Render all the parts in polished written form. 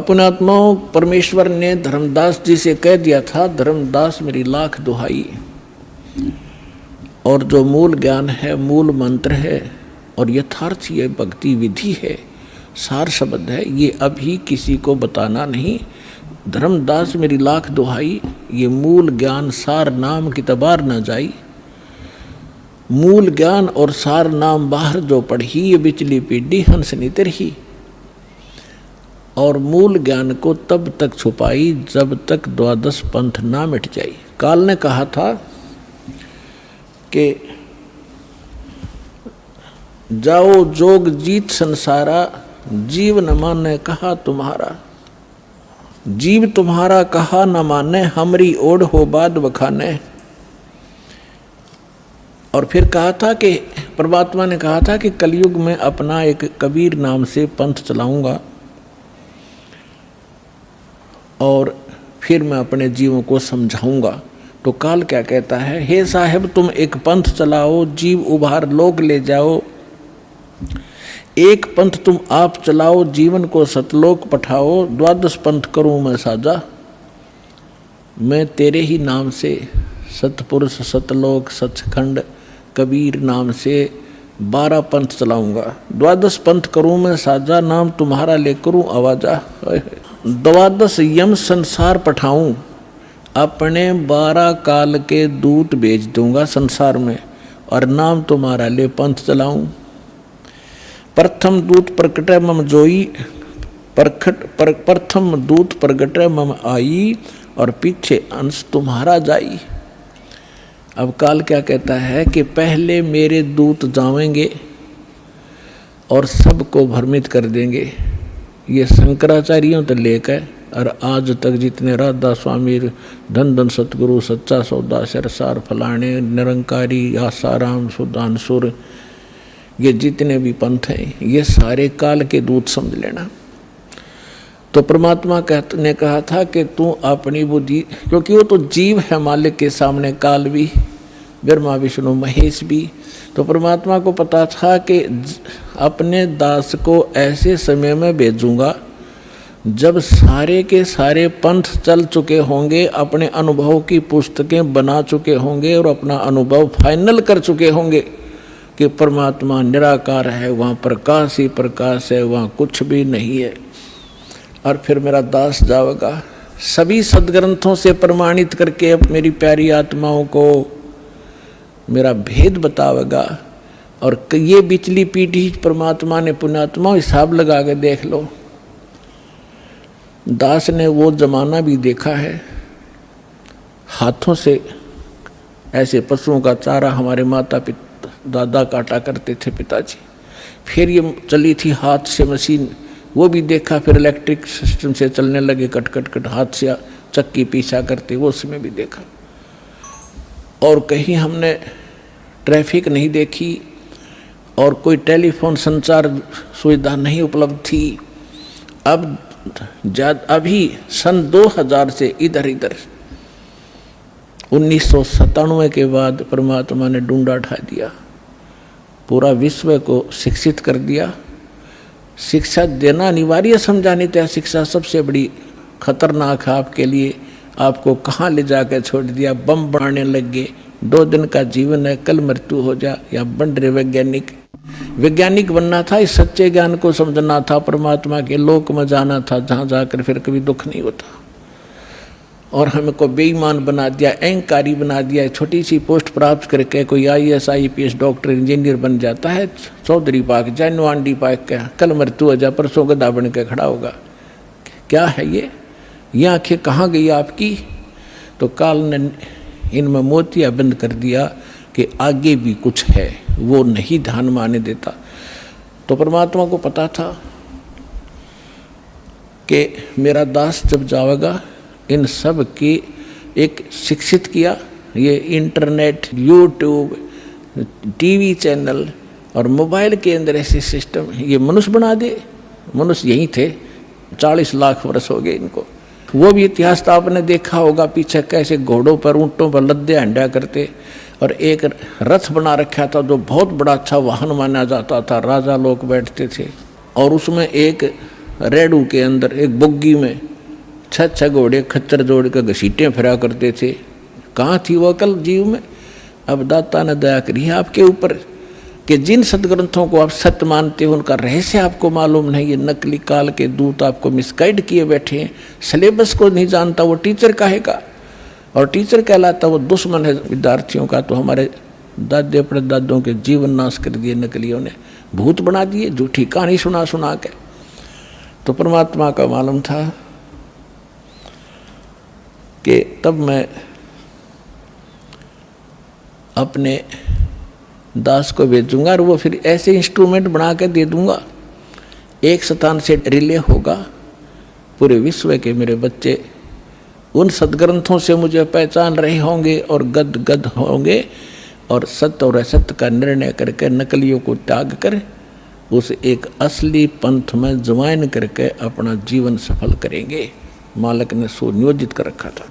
अब पुण्यात्माओं, परमेश्वर ने धर्मदास जी से कह दिया था, धर्मदास मेरी लाख दुहाई, और जो मूल ज्ञान है, मूल मंत्र है और यथार्थ ये भक्ति विधि है, सार शब्द है, ये अभी किसी को बताना नहीं। धर्मदास मेरी लाख दुहाई, ये मूल ज्ञान सार नाम की तबार न जाई। मूल ज्ञान और सार नाम बाहर जो पढ़ी, ये बिचली पीढ़ी हंस नितर ही। और मूल ज्ञान को तब तक छुपाई जब तक द्वादश पंथ ना मिट जाई। काल ने कहा था कि जाओ जोग जीत संसारा, जीव न माने कहा तुम्हारा। जीव तुम्हारा कहा न माने, हमरी ओढ़ हो बाद बखाने। और फिर कहा था कि परमात्मा ने कहा था कि कलयुग में अपना एक कबीर नाम से पंथ चलाऊंगा और फिर मैं अपने जीवों को समझाऊंगा। तो काल क्या कहता है, हे साहेब तुम एक पंथ चलाओ, जीव उभार लोक ले जाओ। एक पंथ तुम आप चलाओ, जीवन को सतलोक पठाओ। द्वादश पंथ करूं मैं साजा, मैं तेरे ही नाम से सतपुरुष सतलोक सचखंड कबीर नाम से 12 पंथ चलाऊंगा। द्वादश पंथ करूं मैं साजा, नाम तुम्हारा ले करूं आवाजा। द्वादश यम संसार पठाऊं, अपने 12 काल के दूत भेज दूंगा संसार में, और नाम तुम्हारा ले पंथ चलाऊं। प्रथम दूत प्रकटे मम जोई, प्रथम दूत प्रगटे मम आई, और पीछे अंश तुम्हारा जाई। अब काल क्या कहता है कि पहले मेरे दूत जावेंगे और सबको भ्रमित कर देंगे। ये शंकराचार्यों तो लेकर और आज तक जितने राधा स्वामी, धन धन सतगुरु, सच्चा सौदा, सरसार फलाने, निरंकारी, आसाराम, सुदानसुर, ये जितने भी पंथ हैं, ये सारे काल के दूत समझ लेना। तो परमात्मा ने कहा था कि तू अपनी बुद्धि, क्योंकि वो तो जीव है मालिक के सामने, काल भी, ब्रह्मा विष्णु महेश भी। तो परमात्मा को पता था कि अपने दास को ऐसे समय में भेजूंगा जब सारे के सारे पंथ चल चुके होंगे, अपने अनुभव की पुस्तकें बना चुके होंगे और अपना अनुभव फाइनल कर चुके होंगे कि परमात्मा निराकार है, वहाँ प्रकाश ही प्रकाश है, वहाँ कुछ भी नहीं है। और फिर मेरा दास जाएगा सभी सदग्रंथों से प्रमाणित करके अब मेरी प्यारी आत्माओं को मेरा भेद बतावेगा। और ये बिचली पीढ़ी परमात्मा ने, पुण्यात्मा हिसाब लगा के देख लो, दास ने वो जमाना भी देखा है, हाथों से ऐसे पशुओं का चारा हमारे माता पिता दादा काटा करते थे पिताजी। फिर ये चली थी हाथ से मशीन, वो भी देखा। फिर इलेक्ट्रिक सिस्टम से चलने लगे, कट कट कट हाथ से चक्की पीछा करते, वो उसमें भी देखा। और कहीं हमने ट्रैफिक नहीं देखी और कोई टेलीफोन संचार सुविधा नहीं उपलब्ध थी। अब अभी सन 2000 से इधर 1997 के बाद परमात्मा ने डूंडा उठा दिया, पूरा विश्व को शिक्षित कर दिया। शिक्षा देना अनिवार्य समझा, नहीं तो शिक्षा सबसे बड़ी खतरनाक है आपके लिए। आपको कहाँ ले जाकर छोड़ दिया, बम बनाने लग गए। 2 दिन का जीवन है, कल मृत्यु हो जा। या बन रहे वैज्ञानिक बनना था, इस सच्चे ज्ञान को समझना था, परमात्मा के लोक में जाना था, जहाँ जाकर फिर कभी दुख नहीं होता। और हमको बेईमान बना दिया, अहंकारी बना दिया। छोटी सी पोस्ट प्राप्त करके कोई IAS IPS डॉक्टर इंजीनियर बन जाता है, चौधरी पाक जानो आंडी पाक का, कल मृत्यु हो जा, परसों गधा बन के खड़ा होगा। क्या है ये आंखें कहाँ गई आपकी? तो काल ने इनमें मोतिया बंद कर दिया कि आगे भी कुछ है, वो नहीं ध्यान में आने देता। तो परमात्मा को पता था कि मेरा दास जब जाएगा, इन सब की एक शिक्षित किया। ये इंटरनेट, यूट्यूब, टीवी चैनल और मोबाइल के अंदर ऐसे सिस्टम, ये मनुष्य बना दे। मनुष्य यही थे, 40 लाख वर्ष हो गए इनको। वो भी इतिहास तो आपने देखा होगा, पीछे कैसे घोड़ों पर, ऊँटों पर लद्दे हंडा करते, और एक रथ बना रखा था जो बहुत बड़ा अच्छा वाहन माना जाता था, राजा लोग बैठते थे। और उसमें एक रेडू के अंदर एक बुग्गी में 6 घोड़े खच्चर जोड़ कर घसीटे फिरा करते थे। कहाँ थी वो अकल जीव में? अब दाता ने दया करी है आपके ऊपर कि जिन सदग्रंथों को आप सत्य मानते हो उनका रहस्य आपको मालूम नहीं। ये नकली काल के दूत आपको मिसगाइड किए बैठे हैं। सिलेबस को नहीं जानता वो टीचर काहेगा, और टीचर कहलाता वो दुश्मन है विद्यार्थियों का। तो हमारे दादे परदादों के जीवन नाश कर दिए नकलियों ने, भूत बना दिए झूठी कहानी सुना सुना के। तो परमात्मा का मालूम था कि तब मैं अपने दास को भेजूंगा और वो फिर ऐसे इंस्ट्रूमेंट बना के दे दूंगा, एक स्थान से रिले होगा पूरे विश्व के मेरे बच्चे उन सदग्रंथों से मुझे पहचान रहे होंगे और गद गद होंगे और सत्य और असत्य का निर्णय करके नकलियों को त्याग कर उस एक असली पंथ में ज्वाइन करके अपना जीवन सफल करेंगे। मालिक ने सुनियोजित कर रखा था।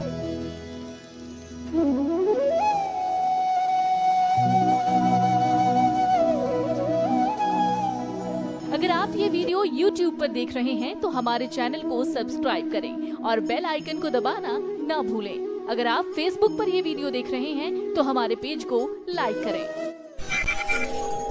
अगर आप ये वीडियो YouTube पर देख रहे हैं तो हमारे चैनल को सब्सक्राइब करें और बेल आइकन को दबाना ना भूलें। अगर आप Facebook पर ये वीडियो देख रहे हैं तो हमारे पेज को लाइक करें।